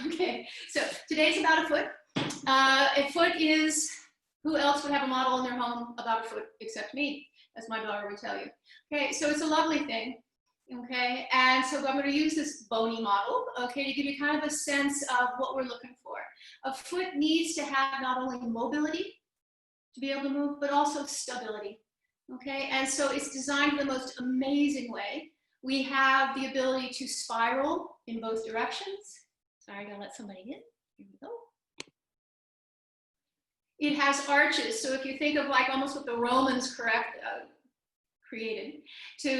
Okay, so today's about a foot. A foot is, who else would have a model in their home about a foot except me, as my daughter would tell you. Okay, so it's a lovely thing. Okay, and so I'm going to use this bony model, okay, to give you kind of a sense of what we're looking for. A foot needs to have not only mobility to be able to move, but also stability. Okay, and so it's designed in the most amazing way. We have the ability to spiral in both directions. Sorry, I'm going to let somebody in. Here we go. It has arches, so if you think of like almost what the Romans created to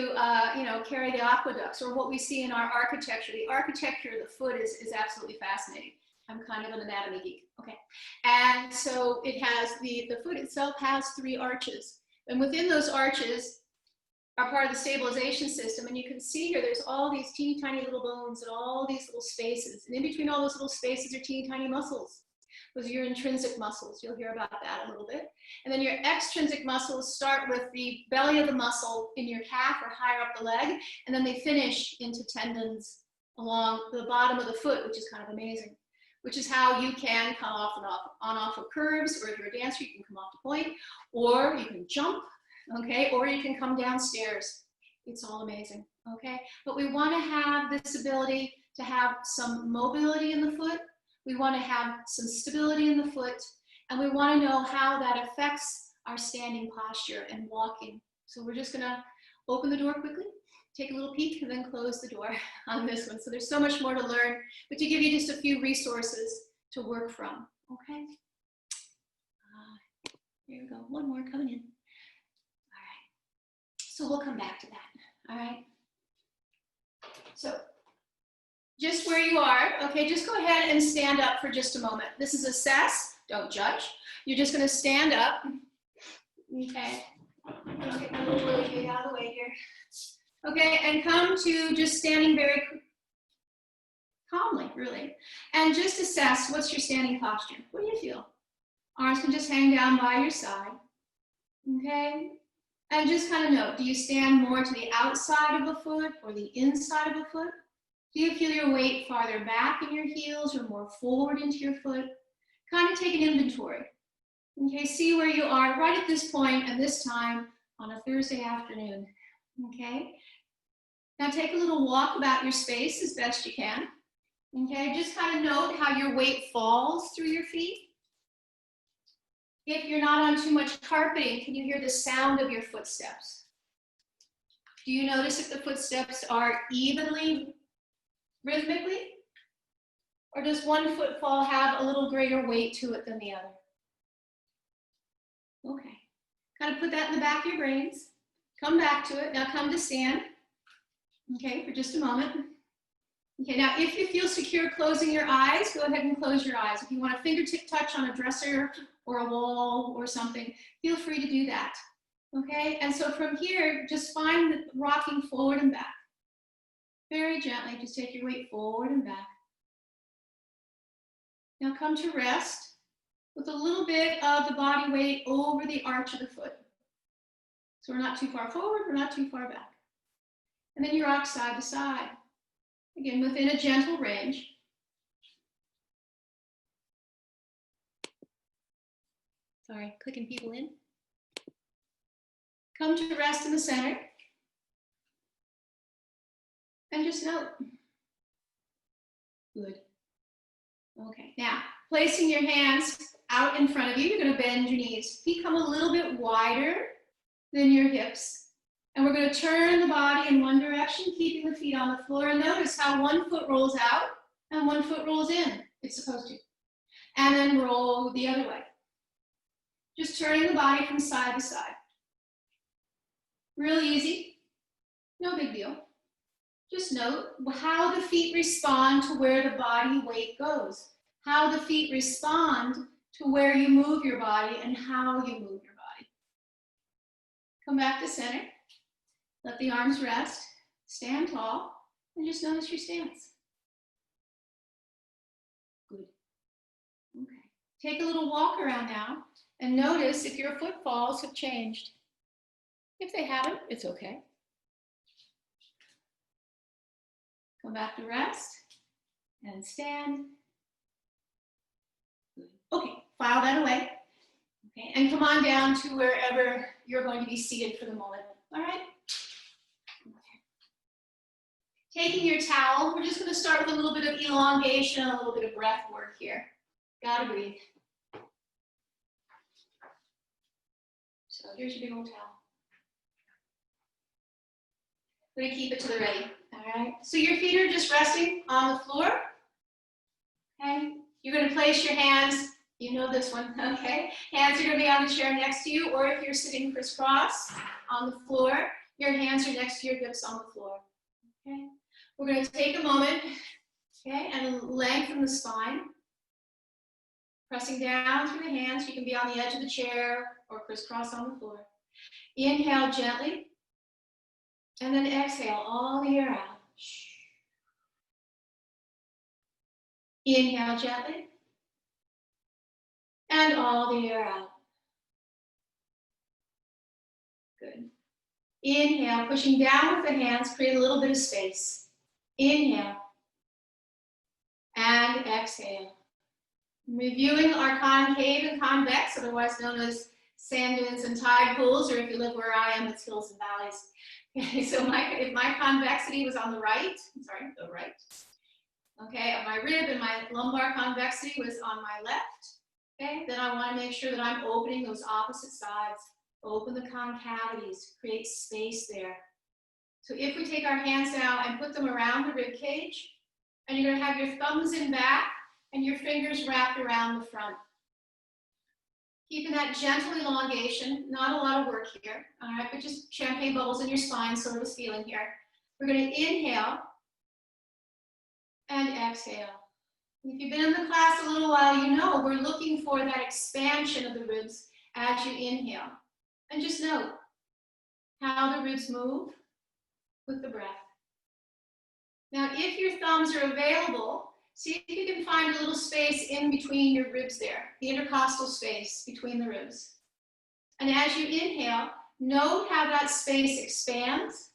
you know, carry the aqueducts, or what we see in our architecture. The architecture of the foot is absolutely fascinating. I'm kind of an anatomy geek. Okay, and so it has the foot itself has 3 arches, and within those arches are part of the stabilization system. And you can see here, there's all these teeny tiny little bones and all these little spaces. And in between all those little spaces are teeny tiny muscles. Those are your intrinsic muscles. You'll hear about that a little bit. And then your extrinsic muscles start with the belly of the muscle in your calf or higher up the leg. And then they finish into tendons along the bottom of the foot, which is kind of amazing. Which is how you can come off and off of curves, or if you're a dancer, you can come off the point, or you can jump. Okay, or you can come downstairs. It's all amazing, okay? But we want to have this ability to have some mobility in the foot. We want to have some stability in the foot, and we want to know how that affects our standing posture and walking. So we're just gonna open the door quickly, take a little peek, and then close the door on this one. So there's so much more to learn, but to give you just a few resources to work from, okay? Here we go, one more coming in. So we'll come back to that, all right? So just where you are, okay, just go ahead and stand up for just a moment. This is assess, don't judge. You're just gonna stand up, okay? I'll get my little willy gig out of the way here. Okay, and come to just standing very calmly, really. And just assess, what's your standing posture? What do you feel? Arms can just hang down by your side, okay? And just kind of note, do you stand more to the outside of the foot or the inside of the foot? Do you feel your weight farther back in your heels or more forward into your foot? Kind of take an inventory. Okay, see where you are right at this point and this time on a Thursday afternoon. Okay, now take a little walk about your space as best you can. Okay, just kind of note how your weight falls through your feet. If you're not on too much carpeting, can you hear the sound of your footsteps? Do you notice if the footsteps are evenly, rhythmically? Or does one footfall have a little greater weight to it than the other? Okay, kind of put that in the back of your brains. Come back to it. Now come to stand, okay, for just a moment. Okay, now if you feel secure closing your eyes, go ahead and close your eyes. If you want a fingertip touch on a dresser or a wall or something, feel free to do that, okay? And so from here, just find the rocking forward and back. Very gently, just take your weight forward and back. Now come to rest with a little bit of the body weight over the arch of the foot. So we're not too far forward, we're not too far back. And then you rock side to side. Again, within a gentle range. Sorry, clicking people in. Come to rest in the center. And just note. Good. Okay, now placing your hands out in front of you, you're going to bend your knees. Feet come a little bit wider than your hips. And we're going to turn the body in one direction, keeping the feet on the floor. And notice how one foot rolls out and one foot rolls in. It's supposed to. And then roll the other way. Just turning the body from side to side. Real easy. No big deal. Just note how the feet respond to where the body weight goes. How the feet respond to where you move your body and how you move your body. Come back to center. Let the arms rest. Stand tall. And just notice your stance. Good. Okay. Take a little walk around now. And notice if your footfalls have changed. If they haven't, it's okay. Come back to rest and stand Okay, file that away. Okay, and come on down to wherever you're going to be seated for the moment. All right? Okay. Taking your towel, we're just going to start with a little bit of elongation, a little bit of breath work here. Gotta breathe. So here's your big old towel. We're going to keep it to the ready. All right? So your feet are just resting on the floor. Okay? You're going to place your hands, you know this one, okay? Hands are going to be on the chair next to you, or if you're sitting crisscross on the floor, your hands are next to your hips on the floor. Okay? We're going to take a moment, okay, and lengthen the spine. Pressing down through the hands. You can be on the edge of the chair or crisscross on the floor. Inhale gently, and then exhale all the air out. Inhale gently, and all the air out. Good. Inhale, pushing down with the hands, create a little bit of space. Inhale, and exhale. Reviewing our concave and convex, otherwise known as sand dunes and tide pools, or if you live where I am, it's hills and valleys. Okay, so if my convexity was on the right, okay, my rib and my lumbar convexity was on my left, okay, then I want to make sure that I'm opening those opposite sides. Open the concavities, create space there. So if we take our hands now and put them around the rib cage, and you're going to have your thumbs in back and your fingers wrapped around the front. Keeping that gentle elongation, not a lot of work here, all right, but just champagne bubbles in your spine, sort of a feeling here. We're going to inhale and exhale. If you've been in the class a little while, you know we're looking for that expansion of the ribs as you inhale. And just note how the ribs move with the breath. Now, if your thumbs are available, see if you can find a little space in between your ribs there, the intercostal space between the ribs. And as you inhale, note how that space expands.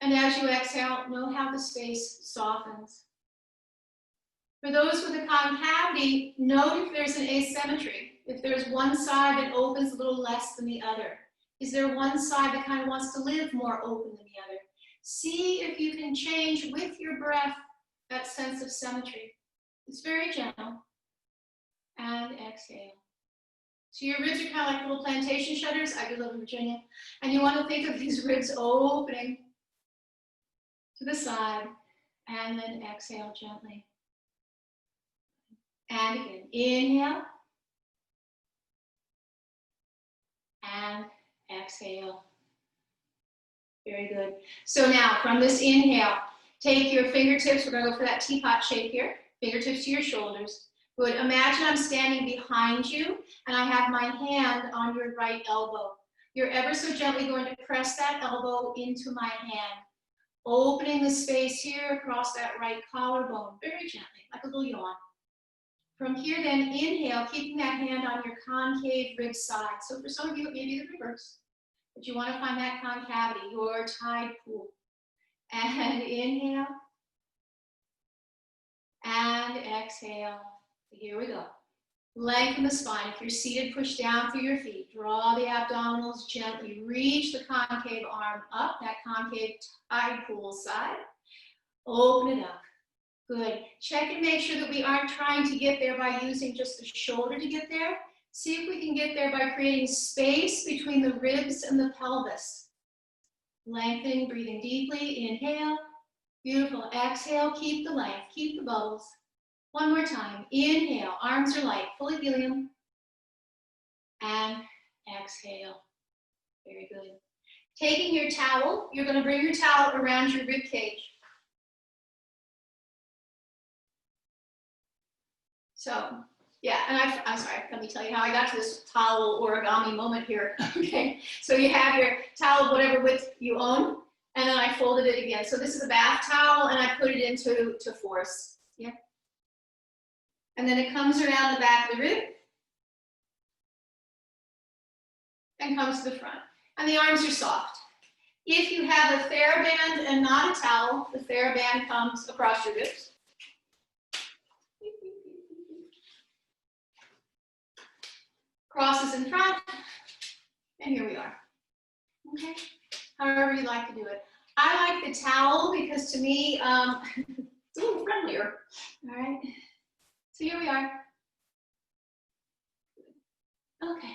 And as you exhale, note how the space softens. For those with a concavity, note if there's an asymmetry. If there's one side that opens a little less than the other. Is there one side that kind of wants to live more open than the other? See if you can change with your breath that sense of symmetry. It's very gentle. And exhale. So your ribs are kind of like little plantation shutters. I do live in Virginia. And you want to think of these ribs opening to the side. And then exhale gently. And again, inhale. And exhale. Very good. So now from this inhale, take your fingertips. We're going to go for that teapot shape here. Fingertips to your shoulders. Good. Imagine I'm standing behind you and I have my hand on your right elbow. You're ever so gently going to press that elbow into my hand. Opening the space here across that right collarbone. Very gently, like a little yawn. From here then, inhale, keeping that hand on your concave rib side. So for some of you, it may be the reverse. But you want to find that concavity, your tide pool. And inhale. And exhale. Here we go. Lengthen the spine. If you're seated, push down through your feet. Draw the abdominals gently. Reach the concave arm up, that concave tide pool side. Open it up. Good. Check and make sure that we aren't trying to get there by using just the shoulder to get there. See if we can get there by creating space between the ribs and the pelvis. Lengthening, breathing deeply. Inhale. Beautiful. Exhale. Keep the length. Keep the bubbles. One more time. Inhale. Arms are light. Full of helium. And exhale. Very good. Taking your towel, you're going to bring your towel around your rib cage. So, yeah, and I'm sorry, let me tell you how I got to this towel origami moment here, okay? So you have your towel, whatever width you own, and then I folded it again. So this is a bath towel, and I put it into force, yeah? And then it comes around the back of the rib, and comes to the front. And the arms are soft. If you have a TheraBand and not a towel, the TheraBand comes across your ribs. crosses in front, and here we are. Okay, however you like to do it. I like the towel because to me, it's a little friendlier. All right, so here we are. Okay,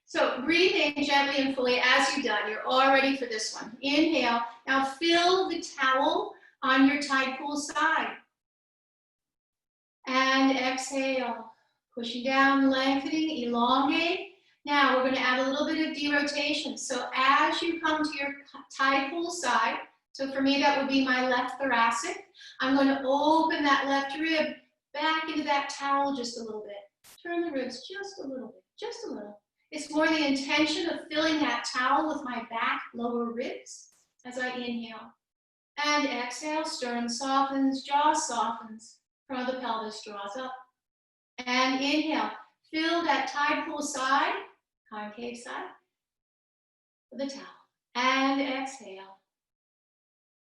so breathe in gently and fully as you've done. You're all ready for this one. Inhale. Now fill the towel on your tide pool side. And exhale. Pushing down, lengthening, elongate. Now we're going to add a little bit of derotation. So as you come to your tide pool side, so for me that would be my left thoracic, I'm going to open that left rib back into that towel just a little bit. Turn the ribs just a little bit, just a little. It's more the intention of filling that towel with my back, lower ribs as I inhale. And exhale, sternum softens, jaw softens, front of the pelvis draws up. And inhale, fill that tide pool side, concave side, with the towel. And exhale.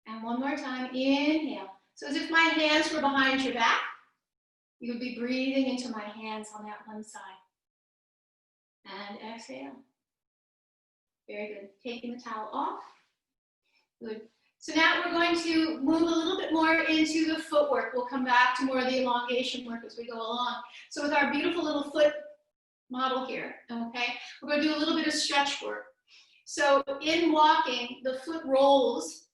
And one more time, inhale. So as if my hands were behind your back, you would be breathing into my hands on that one side. And exhale. Very good. Taking the towel off. Good. So now we're going to move a little bit more into the footwork. We'll come back to more of the elongation work as we go along. So with our beautiful little foot model here, okay, we're going to do a little bit of stretch work. So in walking, the foot rolls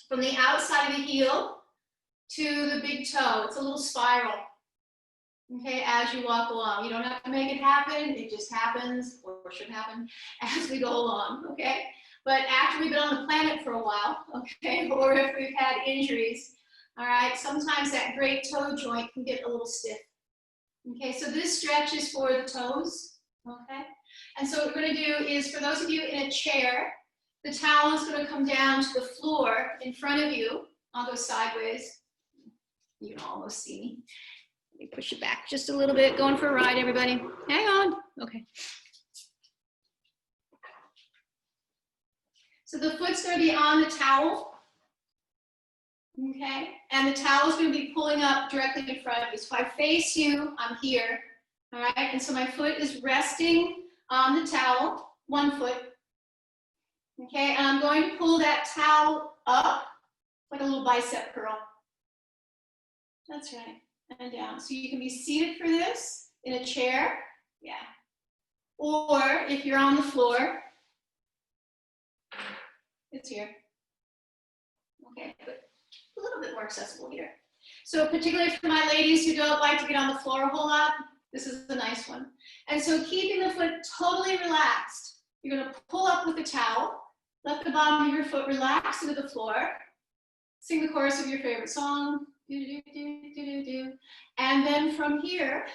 from the outside of the heel to the big toe. It's a little spiral, okay, as you walk along. You don't have to make it happen. It just happens, or should happen, as we go along, okay? But after we've been on the planet for a while, okay, or if we've had injuries, all right, sometimes that great toe joint can get a little stiff. Okay, so this stretch is for the toes, okay? And so what we're going to do is, for those of you in a chair, the towel is going to come down to the floor in front of you. I'll go sideways. You can almost see me. Let me push it back just a little bit. Going for a ride, everybody. Hang on. Okay. So the foot's going to be on the towel, okay? And the towel is going to be pulling up directly in front of you. So if I face you, I'm here, all right? And so my foot is resting on the towel, one foot, okay? And I'm going to pull that towel up like a little bicep curl. That's right, and down. So you can be seated for this in a chair, yeah. Or if you're on the floor, it's here. Okay, but a little bit more accessible here. So particularly for my ladies who don't like to get on the floor a whole lot, this is a nice one. And so keeping the foot totally relaxed, you're going to pull up with the towel, let the bottom of your foot relax into the floor, sing the chorus of your favorite song, do, do, do, do, do, do. And then from here,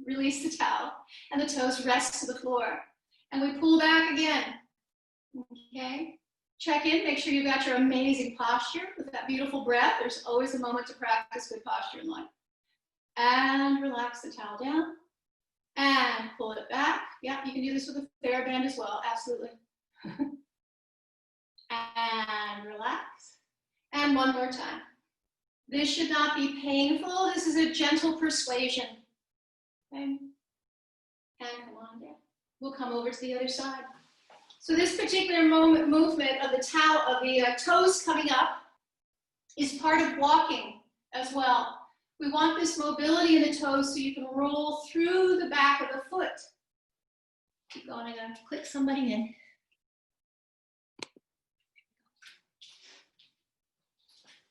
release the towel, and the toes rest to the floor. And we pull back again, okay? Check in, make sure you've got your amazing posture with that beautiful breath. There's always a moment to practice good posture in life. And relax the towel down and pull it back. Yeah, you can do this with a TheraBand as well, absolutely. And relax. And one more time. This should not be painful. This is a gentle persuasion. Okay? And come on down. We'll come over to the other side. So this particular movement of the towel, of the toes coming up, is part of walking as well. We want this mobility in the toes so you can roll through the back of the foot. Keep going, I'm going to click somebody in.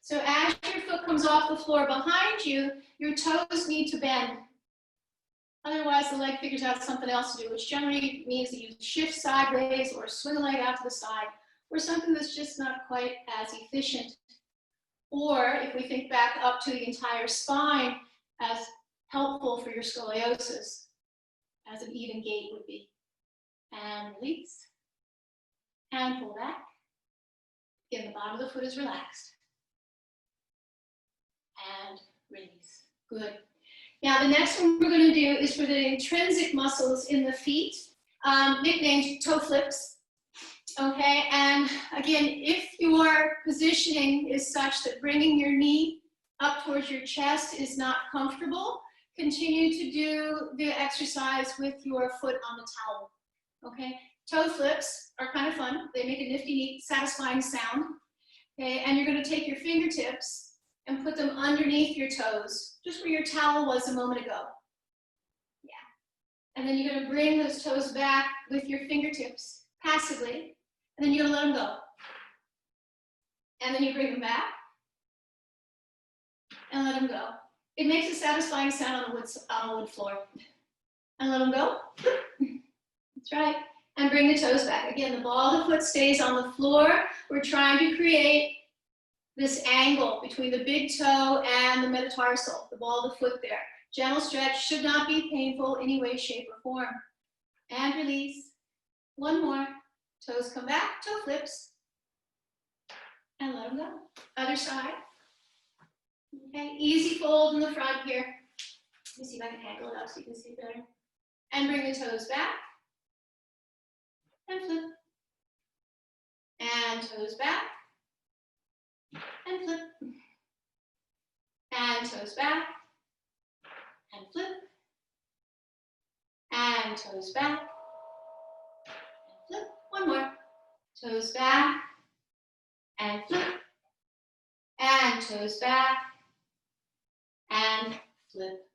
So as your foot comes off the floor behind you, your toes need to bend. Otherwise, the leg figures out something else to do, which generally means that you shift sideways or swing a leg out to the side, or something that's just not quite as efficient. Or if we think back up to the entire spine, as helpful for your scoliosis, as an even gait would be. And release. And pull back. Again, the bottom of the foot is relaxed. And release. Good. Now, the next one we're going to do is for the intrinsic muscles in the feet, nicknamed toe flips. Okay, and again, if your positioning is such that bringing your knee up towards your chest is not comfortable, continue to do the exercise with your foot on the towel, okay? Toe flips are kind of fun. They make a nifty, neat, satisfying sound, okay? And you're gonna take your fingertips and put them underneath your toes, just where your towel was a moment ago. Yeah. And then you're gonna bring those toes back with your fingertips passively, and then you're gonna let them go. And then you bring them back and let them go. It makes a satisfying sound on the wood floor. And let them go. That's right. And bring the toes back. Again, the ball of the foot stays on the floor. We're trying to create this angle between the big toe and the metatarsal, the ball of the foot there. Gentle stretch, should not be painful in any way, shape, or form. And release. One more. Toes come back, toe flips. And let them go. Other side. Okay, easy fold in the front here. Let me see if I can angle it up so you can see better. And bring the toes back. And flip. And toes back. And flip. And toes back. And flip. And toes back. And flip. One more. Toes back. And flip. And toes back. And flip.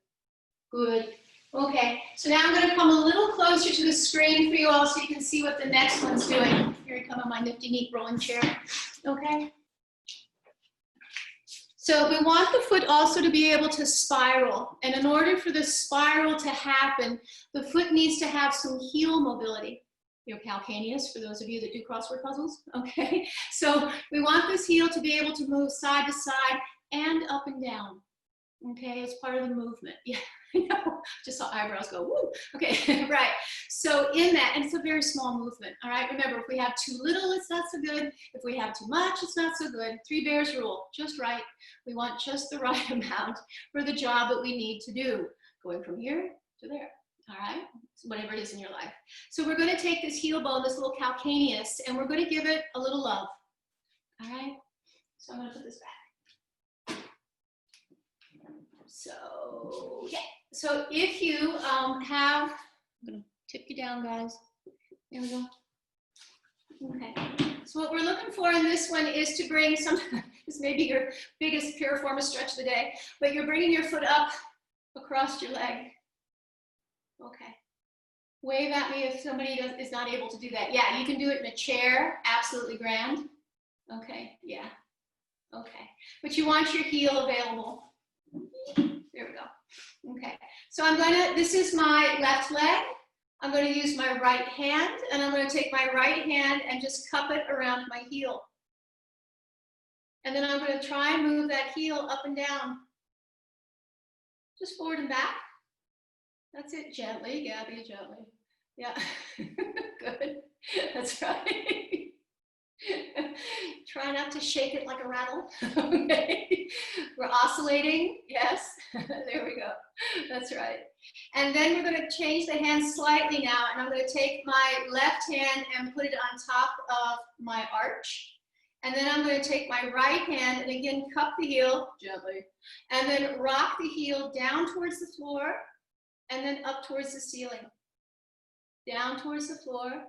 Good. Okay, so now I'm going to come a little closer to the screen for you all so you can see what the next one's doing. Here I come on my nifty, neat rolling chair. Okay. So we want the foot also to be able to spiral. And in order for the spiral to happen, the foot needs to have some heel mobility. You're calcaneus, for those of you that do crossword puzzles. Okay, so we want this heel to be able to move side to side and up and down. Okay, it's part of the movement. Yeah, I know. Just saw eyebrows go, woo. Okay, right. So in that, and it's a very small movement. All right, remember, if we have too little, it's not so good. If we have too much, it's not so good. 3 bears rule, just right. We want just the right amount for the job that we need to do. Going from here to there. All right, so whatever it is in your life. So we're going to take this heel bone, this little calcaneus, and we're going to give it a little love. All right, so I'm going to put this back. So, okay. So if you have, I'm going to tip you down, guys. There we go. Okay. So what we're looking for in this one is to bring some, this may be your biggest piriformis stretch of the day, but you're bringing your foot up across your leg. Okay. Wave at me if somebody is not able to do that. Yeah, you can do it in a chair. Absolutely grand. Okay. Yeah. Okay. But you want your heel available. There we go. Okay. So I'm going to, this is my left leg. I'm going to use my right hand, and I'm going to take my right hand and just cup it around my heel. And then I'm going to try and move that heel up and down. Just forward and back. That's it, gently, Gabby, gently. Yeah, good, that's right. Try not to shake it like a rattle, okay? We're oscillating, yes, there we go, that's right. And then we're gonna change the hand slightly now, and I'm gonna take my left hand and put it on top of my arch. And then I'm going to take my right hand and again cup the heel gently, and then rock the heel down towards the floor and then up towards the ceiling. Down towards the floor,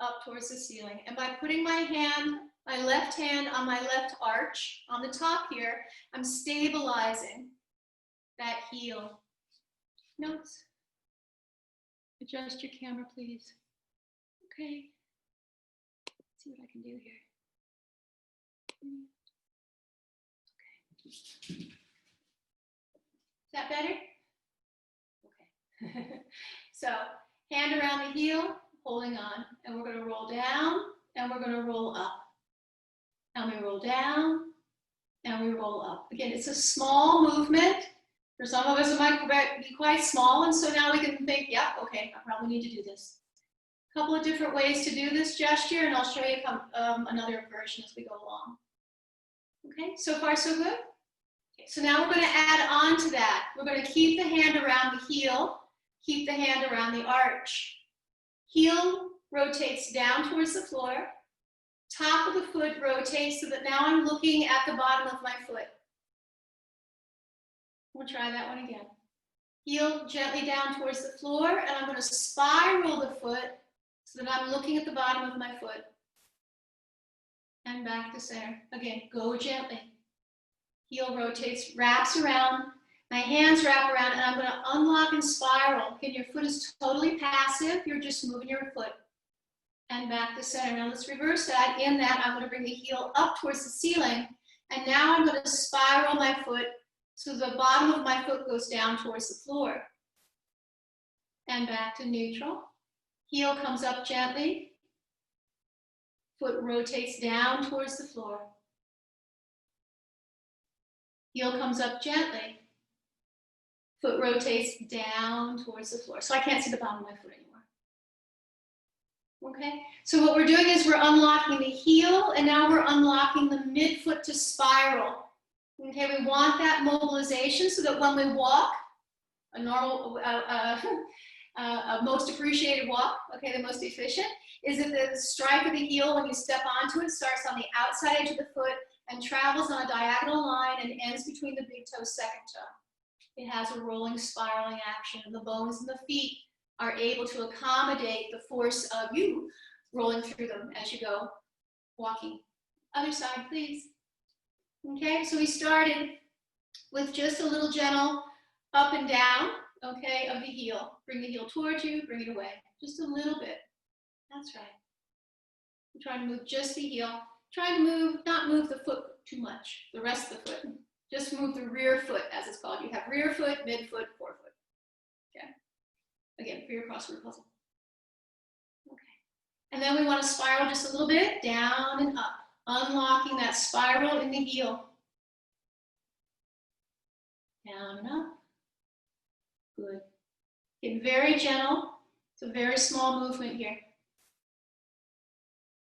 up towards the ceiling. And by putting my hand, my left hand on my left arch on the top here, I'm stabilizing that heel. Notes? Adjust your camera, please. Okay. Let's see what I can do here. Okay. Is that better? Okay. So hand around the heel, holding on, and we're going to roll down, and we're going to roll up. And we roll down, and we roll up. Again, it's a small movement. For some of us, it might be quite small, and so now we can think, yeah, okay, I probably need to do this. A couple of different ways to do this gesture, and I'll show you another version as we go along. Okay, so far so good? Okay, so now we're going to add on to that. We're going to keep the hand around the heel, keep the hand around the arch. Heel rotates down towards the floor. Top of the foot rotates so that now I'm looking at the bottom of my foot. We'll try that one again. Heel gently down towards the floor, and I'm going to spiral the foot so that I'm looking at the bottom of my foot. And back to center. Again, go gently. Heel rotates, wraps around. My hands wrap around, and I'm going to unlock and spiral. Again, your foot is totally passive. You're just moving your foot. And back to center. Now let's reverse that. In that, I'm going to bring the heel up towards the ceiling. And now I'm going to spiral my foot so the bottom of my foot goes down towards the floor. And back to neutral. Heel comes up gently. Foot rotates down towards the floor. Heel comes up gently. Foot rotates down towards the floor. So I can't see the bottom of my foot anymore. Okay, so what we're doing is we're unlocking the heel, and now we're unlocking the midfoot to spiral. Okay, we want that mobilization so that when we walk, a normal, a most appreciated walk, okay, the most efficient, is that the strike of the heel, when you step onto it, starts on the outside edge of the foot and travels on a diagonal line and ends between the big toe, second toe. It has a rolling, spiraling action, and the bones in the feet are able to accommodate the force of you rolling through them as you go walking. Other side, please. Okay, so we started with just a little gentle up and down, okay, of the heel. Bring the heel towards you, bring it away. Just a little bit. That's right. I'm trying to move just the heel. Trying to move, not move the foot too much, the rest of the foot. Just move the rear foot, as it's called. You have rear foot, midfoot, forefoot. Okay. Again, for your crossword puzzle. Okay. And then we want to spiral just a little bit, down and up. Unlocking that spiral in the heel. Down and up. Good. Get very gentle. It's a very small movement here.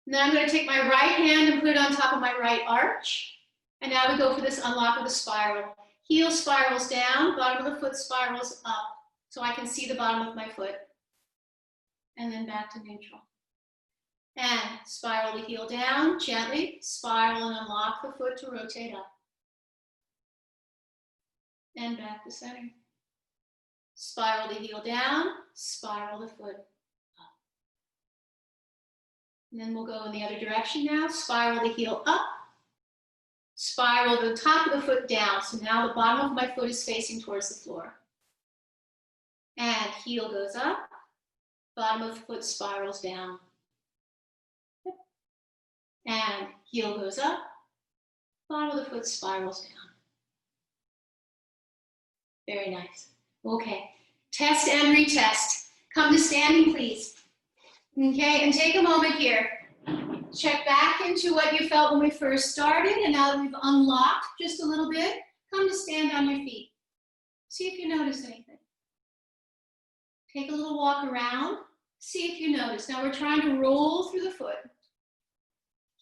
Now I'm going to take my right hand and put it on top of my right arch. And now we go for this unlock of the spiral. Heel spirals down, bottom of the foot spirals up. So I can see the bottom of my foot. And then back to neutral. And spiral the heel down, gently, spiral and unlock the foot to rotate up. And back to center. Spiral the heel down, spiral the foot up. And then we'll go in the other direction now. Spiral the heel up, spiral the top of the foot down. So now the bottom of my foot is facing towards the floor. And heel goes up, bottom of the foot spirals down. And heel goes up, bottom of the foot spirals down. Very nice. Okay, test and retest. Come to standing, please. Okay, and take a moment here. Check back into what you felt when we first started, and now that we've unlocked just a little bit, come to stand on your feet. See if you notice anything. Take a little walk around, see if you notice. Now we're trying to roll through the foot.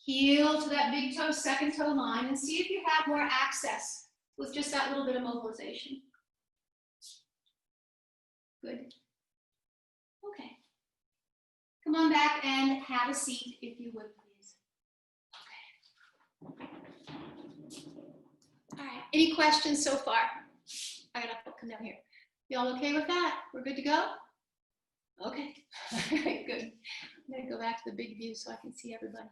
Heel to that big toe, second toe line, and see if you have more access with just that little bit of mobilization. Good. Okay. Come on back and have a seat if you would, please. Okay. All right. Any questions so far? I gotta come down here. Y'all okay with that? We're good to go? Okay. Good. I'm gonna go back to the big view so I can see everybody.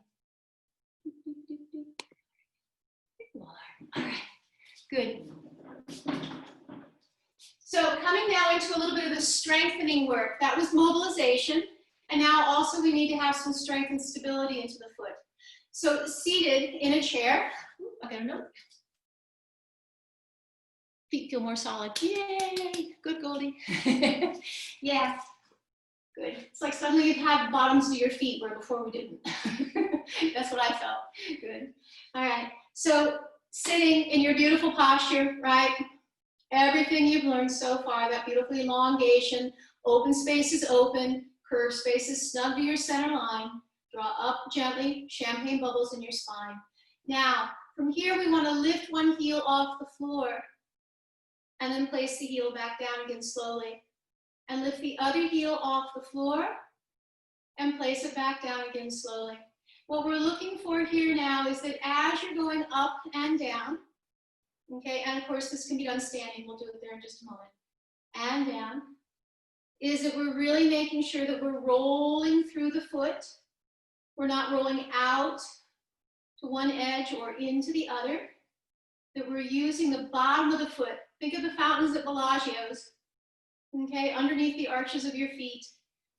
All right. Good. So coming now into a little bit of the strengthening work. That was mobilization. And now also we need to have some strength and stability into the foot. So seated in a chair. I got a note. Feet feel more solid. Yay. Good, Goldie. Yeah. Good. It's like suddenly you've had bottoms of your feet where before we didn't. That's what I felt. Good. All right. So sitting in your beautiful posture, right? Everything you've learned so far, that beautiful elongation, open space is open, curved space is snug to your center line. Draw up gently, champagne bubbles in your spine. Now, from here, we want to lift one heel off the floor and then place the heel back down again slowly. And lift the other heel off the floor and place it back down again slowly. What we're looking for here now is that as you're going up and down, okay, and of course this can be done standing, we'll do it there in just a moment. and down, is that we're really making sure that we're rolling through the foot. We're not rolling out to one edge or into the other, that we're using the bottom of the foot. Think of the fountains at Bellagio's, okay, underneath the arches of your feet,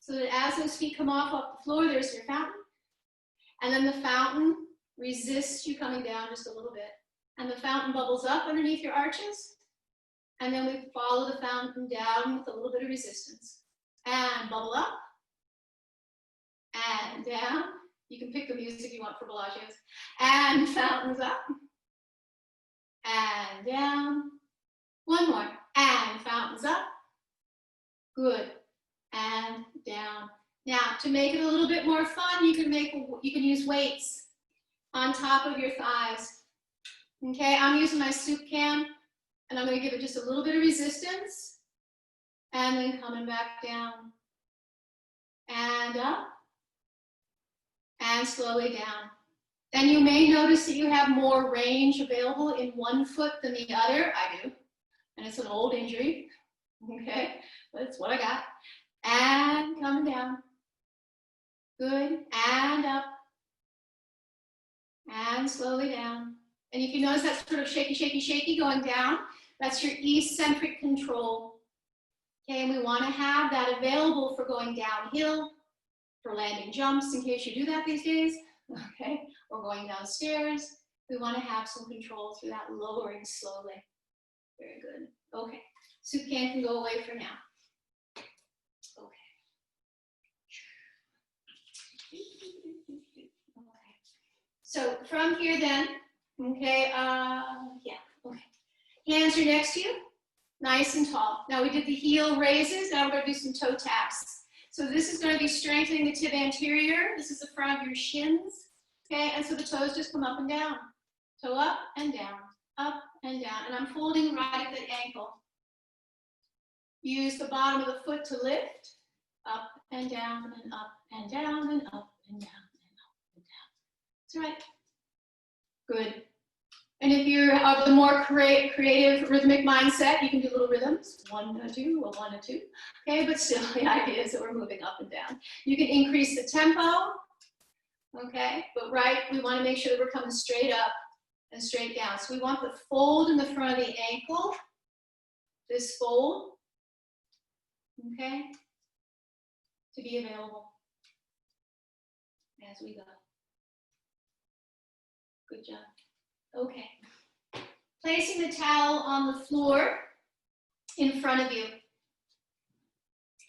so that as those feet come off the floor, there's your fountain, and then the fountain resists you coming down just a little bit, and the fountain bubbles up underneath your arches, and then we follow the fountain down with a little bit of resistance, and bubble up, and down. You can pick the music you want for Bellagio's, and fountains up, and down. One more, and fountains up. Good, and down. Now, to make it a little bit more fun, you can use weights on top of your thighs. Okay, I'm using my soup can, and I'm going to give it just a little bit of resistance, and then coming back down, and up, and slowly down. And you may notice that you have more range available in one foot than the other. I do, and it's an old injury, okay, but it's what I got. And coming down, good, and up, and slowly down. And if you notice that sort of shaky, shaky, shaky going down, that's your eccentric control. Okay, and we want to have that available for going downhill, for landing jumps in case you do that these days, okay, or going downstairs. We want to have some control through that lowering slowly. Very good. Okay, soup can go away for now. Okay. So from here then, okay, okay. Hands are next to you, nice and tall. Now we did the heel raises, now we're going to do some toe taps. So this is going to be strengthening the tib anterior. This is the front of your shins, okay, and so the toes just come up and down. Toe up and down, up and down, and I'm folding right at the ankle. Use the bottom of the foot to lift, up and down and up and down and up and down and up and down. That's right. Good. And if you're of the more creative rhythmic mindset, you can do little rhythms, 1 and 2, or 1 and 2. Okay, but still the idea is that we're moving up and down. You can increase the tempo, okay, but right, we want to make sure that we're coming straight up and straight down. So we want the fold in the front of the ankle, this fold, okay, to be available as we go. Good job. Okay. Placing the towel on the floor in front of you.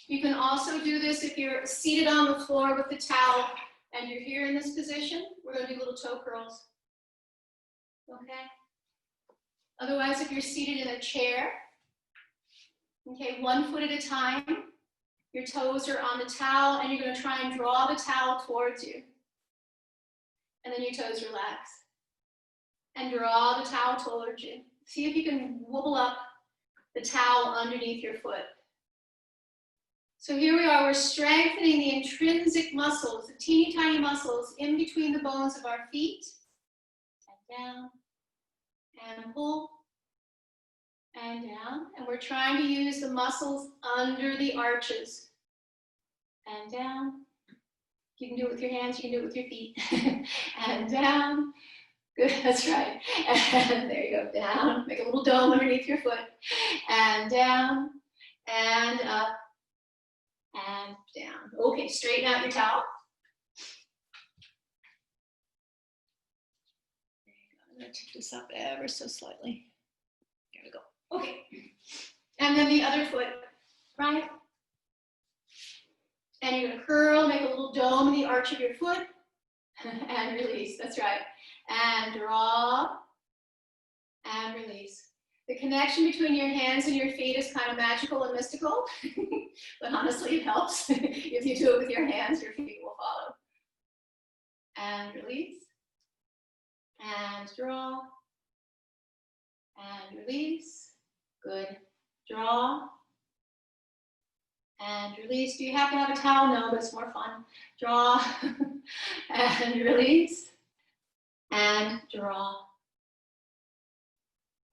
You can also do this if you're seated on the floor with the towel and you're here in this position. We're going to do little toe curls. Okay. Otherwise, if you're seated in a chair, okay, 1 foot at a time, your toes are on the towel and you're going to try and draw the towel towards you. And then your toes relax. And draw the towel towards you. See if you can wobble up the towel underneath your foot. So here we are, we're strengthening the intrinsic muscles, the teeny tiny muscles in between the bones of our feet. And down, and pull, and down. And we're trying to use the muscles under the arches. And down. You can do it with your hands, you can do it with your feet. And down. Good, that's right. And there you go, down. Make a little dome underneath your foot. And down, and up, and down. Okay, straighten out your towel. There you go. I'm going to tip this up ever so slightly. There we go. Okay. And then the other foot, right? And you're going to curl, make a little dome in the arch of your foot, and release. That's right. And draw, and release. The connection between your hands and your feet is kind of magical and mystical, but honestly it helps. If you do it with your hands, your feet will follow. And release, and draw, and release. Good. Draw, and release. Do you have to have a towel? No, but it's more fun. Draw, and release. And draw,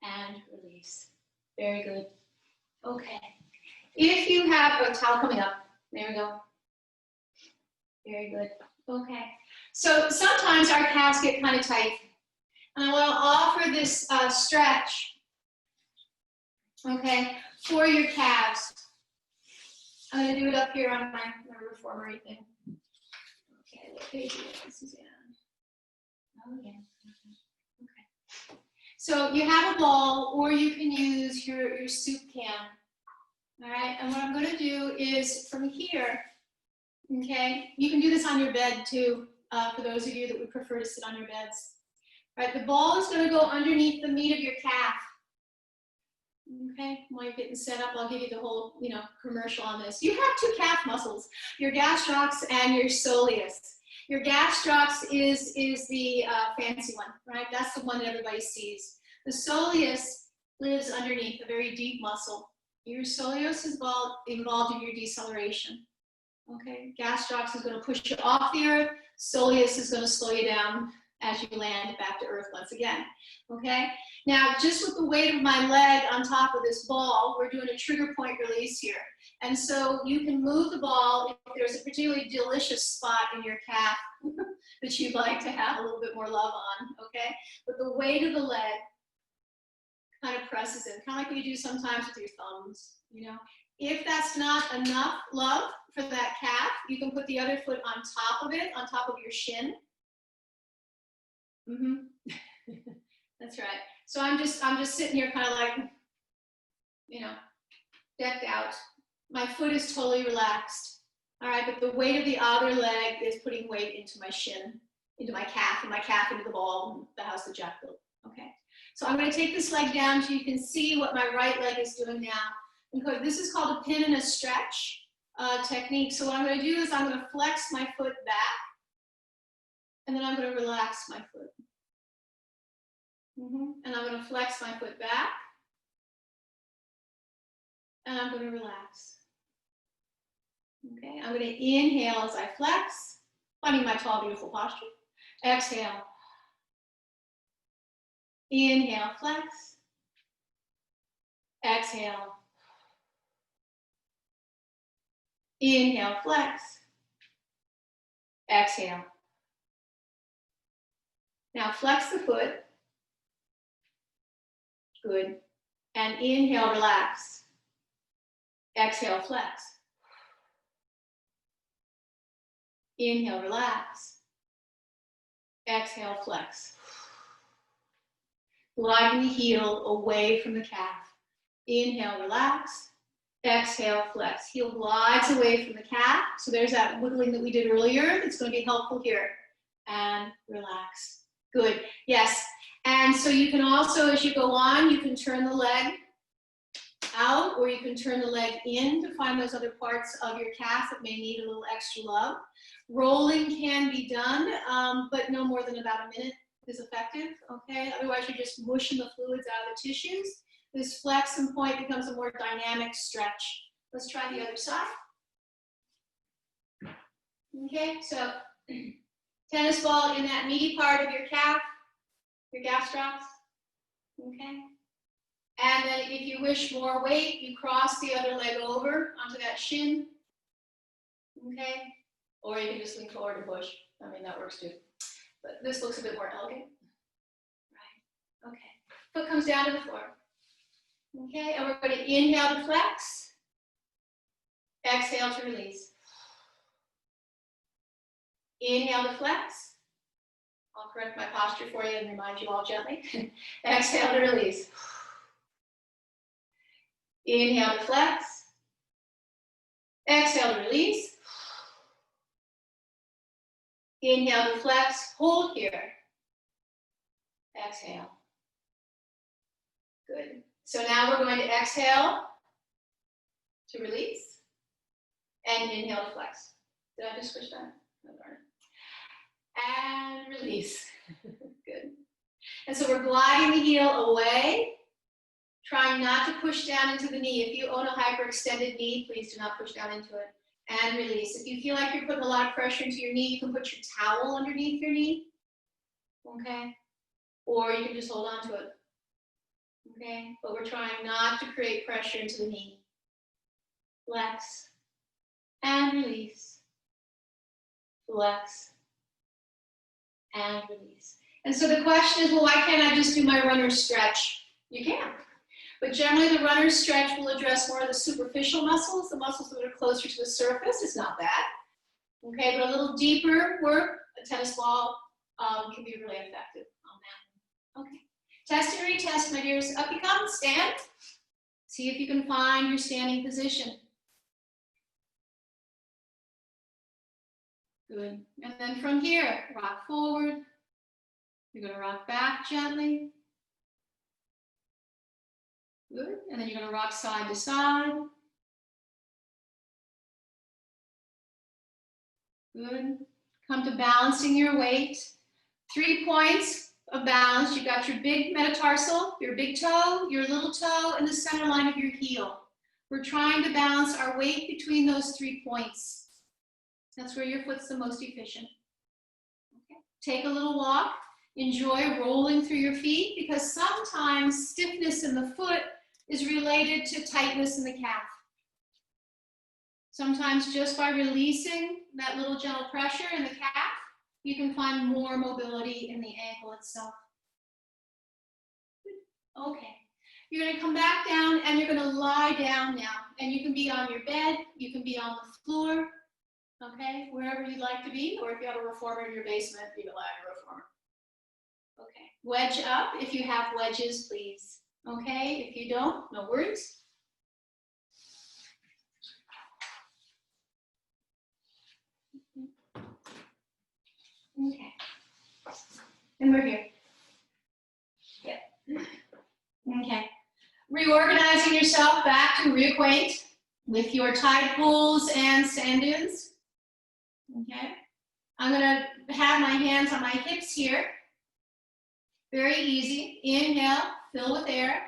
and release. Very good. Okay. If you have a towel coming up, there we go. Very good. Okay. So sometimes our calves get kind of tight. And I want to offer this stretch, okay, for your calves. I'm going to do it up here on my reformery thing. Okay, what page is it, Suzanne? Oh, yeah. Okay. So you have a ball, or you can use your soup can. All right, and what I'm going to do is from here, okay, you can do this on your bed too, for those of you that would prefer to sit on your beds. All right, the ball is going to go underneath the meat of your calf. Okay, while you're getting set up, I'll give you the whole, commercial on this. You have two calf muscles, your gastrocs and your soleus. Your gastrocs is the fancy one, right? That's the one that everybody sees. The soleus lives underneath, a very deep muscle. Your soleus is involved in your deceleration. Okay, gastrocs is going to push you off the earth. Soleus is going to slow you down as you land back to earth once again. Okay, now just with the weight of my leg on top of this ball, we're doing a trigger point release here. And so you can move the ball if there's a particularly delicious spot in your calf that you'd like to have a little bit more love on, okay? But the weight of the leg kind of presses in, kind of like what you do sometimes with your thumbs, If that's not enough love for that calf, you can put the other foot on top of it, on top of your shin. That's right. So I'm just sitting here kind of like, decked out. My foot is totally relaxed. All right, but the weight of the other leg is putting weight into my shin, into my calf, and my calf into the ball, the house that Jack built. Okay. So I'm going to take this leg down so you can see what my right leg is doing now. This is called a pin and a stretch technique. So what I'm going to do is I'm going to flex my foot back, and then I'm going to relax my foot. And I'm going to flex my foot back, and I'm going to relax. Okay, I'm going to inhale as I flex, finding my tall, beautiful posture. Exhale. Inhale, flex. Exhale. Inhale, flex. Exhale. Now flex the foot. Good. And inhale, relax. Exhale, flex. Inhale, relax. Exhale, flex. Gliding the heel away from the calf. Inhale, relax. Exhale, flex. Heel glides away from the calf. So there's that wiggling that we did earlier. It's going to be helpful here. And relax. Good. Yes. And so you can also, as you go on, you can turn the leg out, or you can turn the leg in to find those other parts of your calf that may need a little extra love. Rolling can be done, but no more than about a minute is effective, okay? Otherwise, you're just mushing the fluids out of the tissues. This flex and point becomes a more dynamic stretch. Let's try the other side. Okay, so tennis ball in that meaty part of your calf, your gastrocs, okay? And then if you wish more weight, you cross the other leg over onto that shin, okay? Or you can just lean forward and push. I mean, that works too. But this looks a bit more elegant, right? Okay, foot comes down to the floor. Okay, and we're going to inhale to flex, exhale to release. Inhale to flex. I'll correct my posture for you and remind you all gently. Exhale to release. Inhale to flex. Exhale to release. Inhale to flex. Hold here. Exhale. Good. So now we're going to exhale to release and inhale to flex. Did I just switch that? No, darn it. And release. Good. And so we're gliding the heel away, trying not to push down into the knee. If you own a hyperextended knee, please do not push down into it. And release. If you feel like you're putting a lot of pressure into your knee, you can put your towel underneath your knee. Okay? Or you can just hold on to it. Okay? But we're trying not to create pressure into the knee. flex, and release, flex, and release. And so the question is, well, why can't I just do my runner's stretch? You can. But generally the runner's stretch will address more of the superficial muscles, the muscles that are closer to the surface. It's not bad. Okay, but a little deeper work, a tennis ball, can be really effective on that. Okay, test and retest, my dears. Up you come, stand. See if you can find your standing position. Good. And then from here, rock forward. You're going to rock back gently. Good. And then you're going to rock side to side. Good. Come to balancing your weight. 3 points of balance. You've got your big metatarsal, your big toe, your little toe, and the center line of your heel. We're trying to balance our weight between those 3 points. That's where your foot's the most efficient. Okay. Take a little walk. Enjoy rolling through your feet, because sometimes stiffness in the foot is related to tightness in the calf. Sometimes just by releasing that little gentle pressure in the calf, you can find more mobility in the ankle itself. Okay, you're going to come back down and you're going to lie down now. And you can be on your bed, you can be on the floor, okay, wherever you'd like to be, or if you have a reformer in your basement, you can lie on a reformer. Okay, wedge up if you have wedges, please. Okay, if you don't, no worries. Okay, and we're here. Yeah. Okay, reorganizing yourself back to reacquaint with your tide pools and sand dunes. Okay, I'm gonna have my hands on my hips here. Very easy. Inhale, fill with air.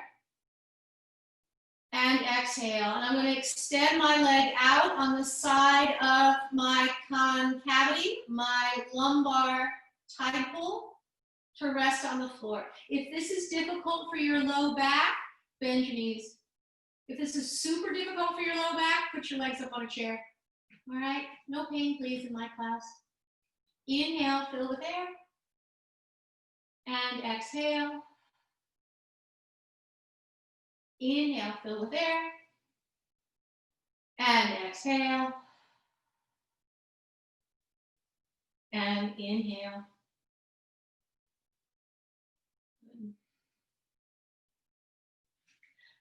And exhale. And I'm going to extend my leg out on the side of my concavity, my lumbar tide pool, to rest on the floor. If this is difficult for your low back, bend your knees. If this is super difficult for your low back, put your legs up on a chair. All right? No pain, please, in my class. Inhale, fill with air. And exhale. Inhale, fill with air. And exhale. And inhale.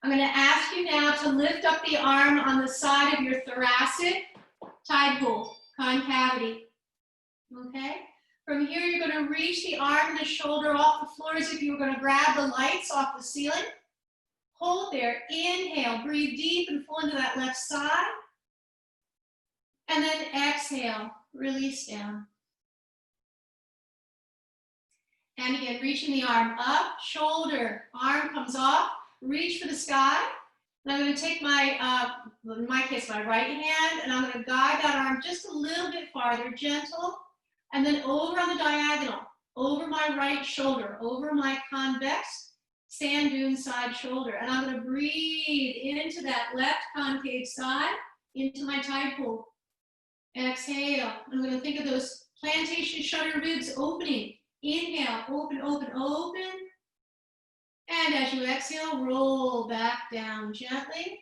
I'm going to ask you now to lift up the arm on the side of your thoracic tide pool, concavity. Okay? From here, you're going to reach the arm and the shoulder off the floor as if you were going to grab the lights off the ceiling. Hold there. Inhale. Breathe deep and full into that left side. And then exhale. Release down. And again, reaching the arm up, shoulder, arm comes off. Reach for the sky. And I'm going to take my, in my case, my right hand, and I'm going to guide that arm just a little bit farther, gentle. And then over on the diagonal, over my right shoulder, over my convex sand dune side shoulder. And I'm going to breathe into that left concave side, into my tide pool. Exhale. I'm going to think of those plantation shutter ribs opening. Inhale, open, open, open. And as you exhale, roll back down gently.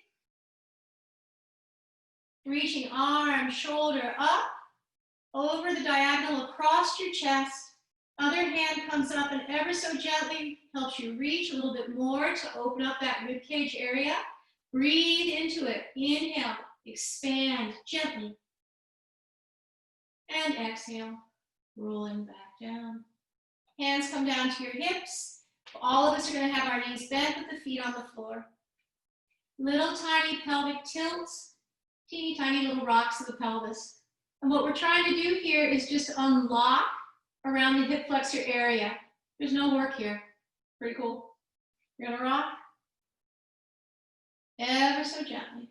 Reaching arm, shoulder up, over the diagonal, across your chest. Other hand comes up and ever so gently helps you reach a little bit more to open up that rib cage area. Breathe into it. Inhale, expand gently. And exhale, rolling back down. Hands come down to your hips. All of us are going to have our knees bent with the feet on the floor. Little tiny pelvic tilts, teeny tiny little rocks of the pelvis. And what we're trying to do here is just unlock around the hip flexor area. There's no work here. Pretty cool. You're going to rock ever so gently.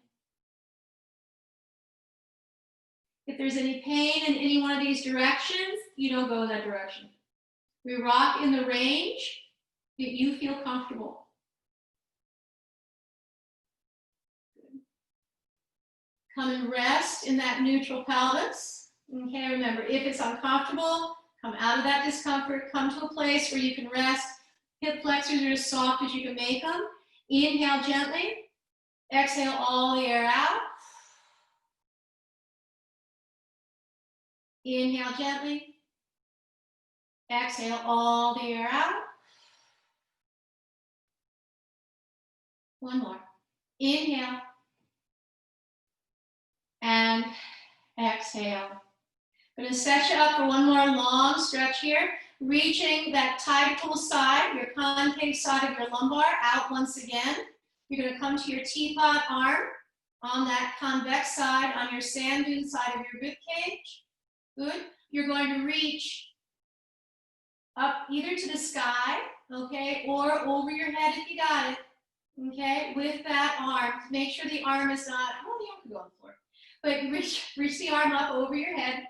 If there's any pain in any one of these directions, you don't go that direction. We rock in the range that you feel comfortable. Good. Come and rest in that neutral pelvis. Okay, remember, if it's uncomfortable, come out of that discomfort, come to a place where you can rest. Hip flexors are as soft as you can make them. Inhale gently. Exhale all the air out. Inhale gently. Exhale all the air out. One more. Inhale. And exhale. I'm going to set you up for one more long stretch here. Reaching that tide pool side, your concave side of your lumbar, out once again. You're going to come to your teapot arm on that convex side, on your sand dune side of your rib cage. Good. You're going to reach up either to the sky, okay, or over your head if you got it, okay, with that arm. Make sure the arm is not, oh, the arm can go on the floor. But reach the arm up over your head.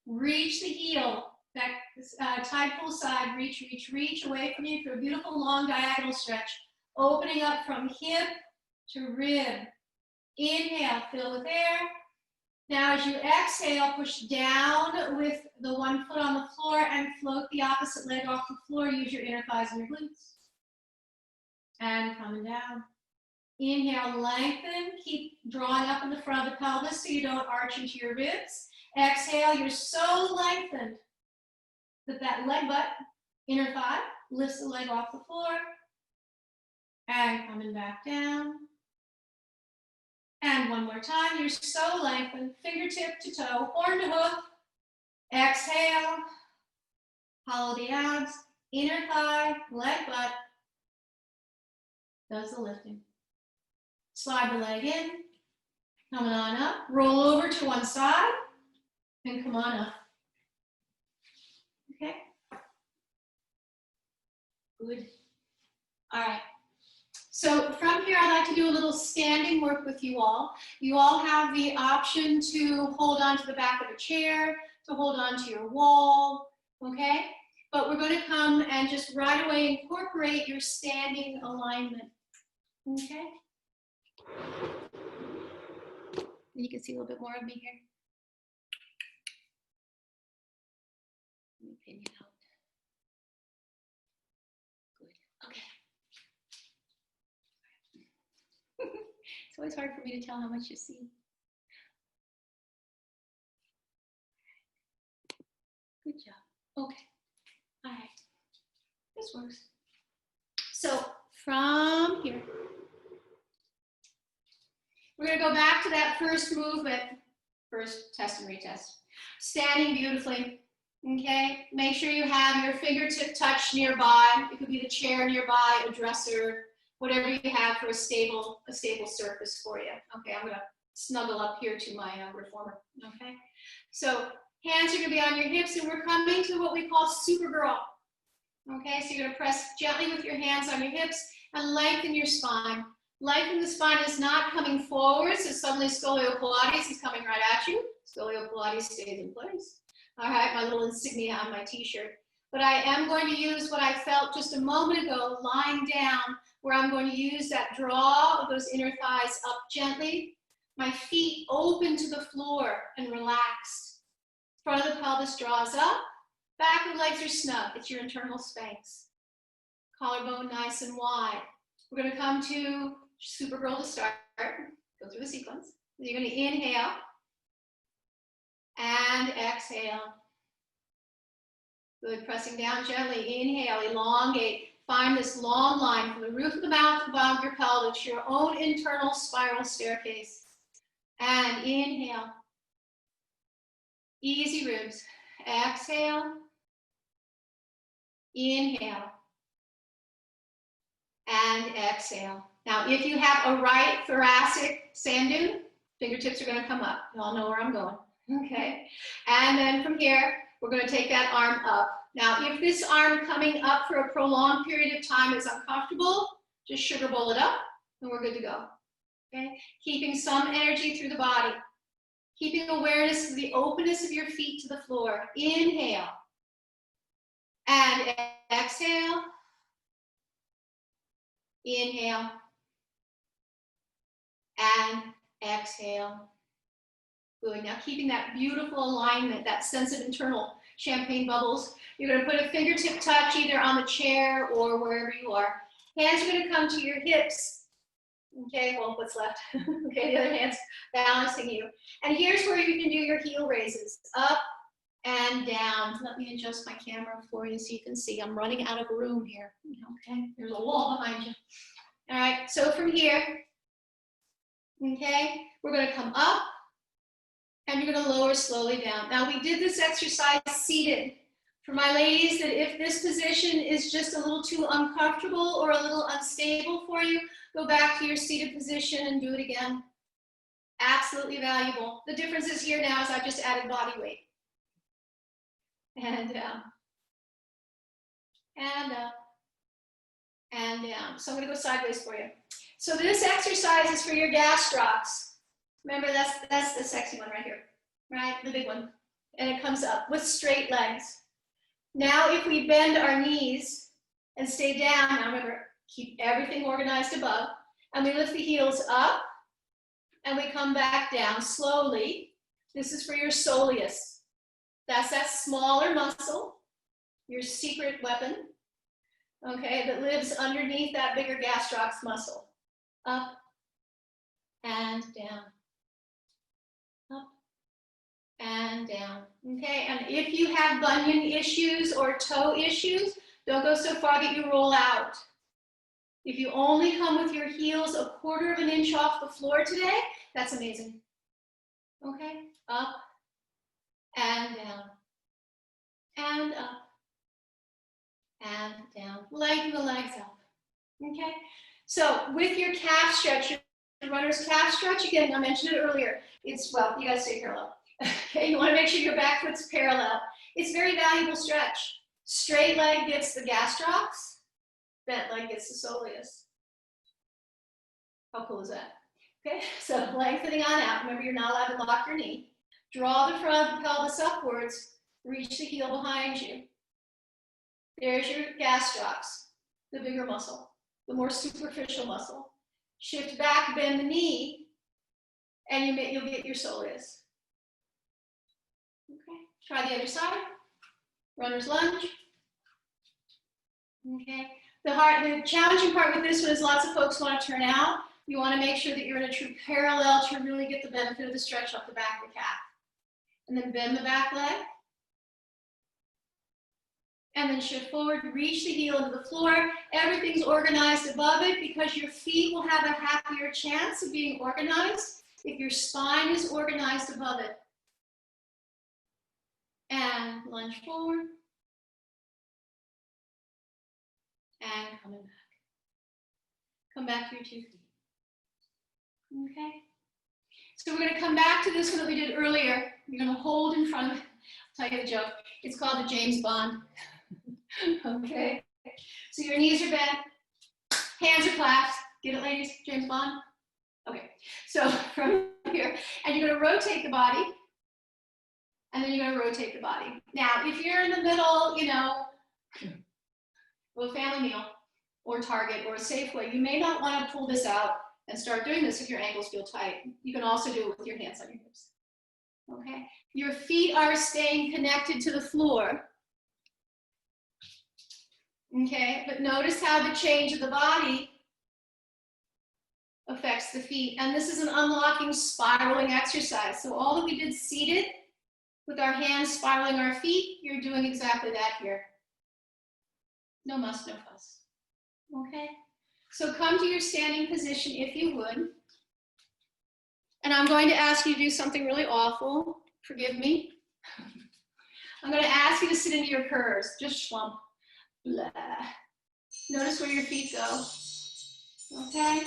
Reach the heel, that tide pool side, reach away from you for a beautiful long diagonal stretch. Opening up from hip to rib. Inhale, fill with air. Now as you exhale, push down with the one foot on the floor and float the opposite leg off the floor. Use your inner thighs and your glutes. And coming down. Inhale, lengthen. Keep drawing up in the front of the pelvis so you don't arch into your ribs. Exhale, you're so lengthened that that leg butt, inner thigh, lifts the leg off the floor. And coming back down. And one more time, you're so lengthened, fingertip to toe, horn to hoof. Exhale, hollow the abs, inner thigh, leg butt, does the lifting. Slide the leg in, coming on up, roll over to one side, and come on up. Okay? Good. All right. So from here, I'd like to do a little standing work with you all. You all have the option to hold on to the back of a chair, to hold on to your wall, okay? But we're going to come and just right away incorporate your standing alignment, okay? You can see a little bit more of me here. Let me pin you out. Good, okay. It's always hard for me to tell how much you see. Good job. Okay. All right. This works. So from here, we're going to go back to that first movement. First test and retest. Standing beautifully. Okay. Make sure you have your fingertip touch nearby. It could be the chair nearby, a dresser, whatever you have for a stable surface for you. Okay, I'm gonna snuggle up here to my reformer, okay? So hands are gonna be on your hips and we're coming to what we call Supergirl. Okay, so you're gonna press gently with your hands on your hips and lengthen your spine. Lengthen the spine is not coming forward, so suddenly Scolio-Pilates is coming right at you. Scolio-Pilates stays in place. All right, my little insignia on my t-shirt. But I am going to use what I felt just a moment ago, lying down, where I'm going to use that draw of those inner thighs up gently. My feet open to the floor and relaxed. Front of the pelvis draws up. Back of the legs are snug. It's your internal Spanx. Collarbone nice and wide. We're going to come to Supergirl to start. Go through the sequence. You're going to inhale and exhale. Good, pressing down gently. Inhale, elongate. Find this long line from the roof of the mouth to the bottom of your pelvis, your own internal spiral staircase. And inhale. Easy ribs. Exhale. Inhale. And exhale. Now, if you have a right thoracic sand dune, fingertips are going to come up. You all know where I'm going. Okay. And then from here, we're going to take that arm up. Now, if this arm coming up for a prolonged period of time is uncomfortable, just sugar bowl it up and we're good to go. Okay? Keeping some energy through the body. Keeping awareness of the openness of your feet to the floor. Inhale. And exhale. Inhale. And exhale. Good. Now keeping that beautiful alignment, that sense of internal champagne bubbles. You're going to put a fingertip touch either on the chair or wherever you are. Hands are going to come to your hips. Okay, well, what's left? Okay, the other hand's balancing you. And here's where you can do your heel raises. Up and down. Let me adjust my camera for you so you can see. I'm running out of room here. Okay, there's a wall behind you. All right, so from here, okay, we're going to come up and you're going to lower slowly down. Now, we did this exercise seated. For my ladies, that if this position is just a little too uncomfortable or a little unstable for you, go back to your seated position and do it again. Absolutely valuable. The difference is here now is I've just added body weight. And down. And up. And down. So I'm going to go sideways for you. So this exercise is for your gastrocs. Remember, that's the sexy one right here, right? The big one. And it comes up with straight legs. Now, if we bend our knees and stay down, now remember, keep everything organized above, and we lift the heels up, and we come back down slowly. This is for your soleus. That's that smaller muscle, your secret weapon, okay, that lives underneath that bigger gastrocs muscle. Up and down. Up and down, okay? And if you have bunion issues or toe issues, don't go so far that you roll out. If you only come with your heels a quarter of an inch off the floor today, that's amazing. Okay, up and down, and up and down. Lengthen the legs up, okay? So with your calf stretch, your runner's calf stretch, again, I mentioned it earlier, it's, well, you gotta stay parallel. Okay, you want to make sure your back foot's parallel. It's a very valuable stretch. Straight leg gets the gastrocs, bent leg gets the soleus. How cool is that? Okay, so lengthening on out. Remember, you're not allowed to lock your knee. Draw the front of the pelvis upwards, reach the heel behind you. There's your gastrocs, the bigger muscle, the more superficial muscle. Shift back, bend the knee, and you'll get your soleus. Okay, try the other side. Runner's lunge. Okay, the challenging part with this one is lots of folks want to turn out. You want to make sure that you're in a true parallel to really get the benefit of the stretch off the back of the calf. And then bend the back leg. And then shift forward, reach the heel into the floor. Everything's organized above it because your feet will have a happier chance of being organized if your spine is organized above it. And lunge forward. And coming back. Come back to your 2 feet. Okay. So we're going to come back to this one that we did earlier. You're going to hold in front of, I'll tell you the joke. It's called the James Bond. Okay. So your knees are bent, hands are clasped. Get it, ladies? James Bond? Okay. So from here, and you're going to rotate the body. And then you're going to rotate the body. Now, if you're in the middle, you know, of a family meal or Target or a Safeway, you may not want to pull this out and start doing this if your ankles feel tight. You can also do it with your hands on your hips. Okay? Your feet are staying connected to the floor. Okay? But notice how the change of the body affects the feet. And this is an unlocking spiraling exercise. So all that we did seated, with our hands spiraling our feet, you're doing exactly that here. No muss, no fuss. Okay? So come to your standing position if you would. And I'm going to ask you to do something really awful. Forgive me. I'm going to ask you to sit into your curves. Just schlump. Blah. Notice where your feet go. Okay?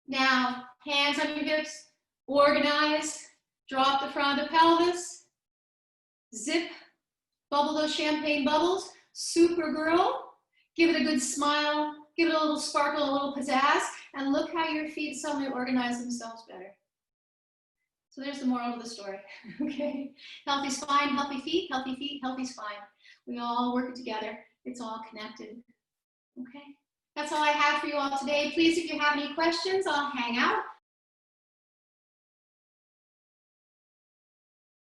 Now, hands on your hips. Organize. Drop the front of the pelvis. Zip. Bubble those champagne bubbles. Supergirl. Give it a good smile. Give it a little sparkle, a little pizzazz. And look how your feet suddenly organize themselves better. So there's the moral of the story. Okay? Healthy spine, healthy feet, healthy spine. We all work it together. It's all connected. Okay? That's all I have for you all today. Please, if you have any questions, I'll hang out.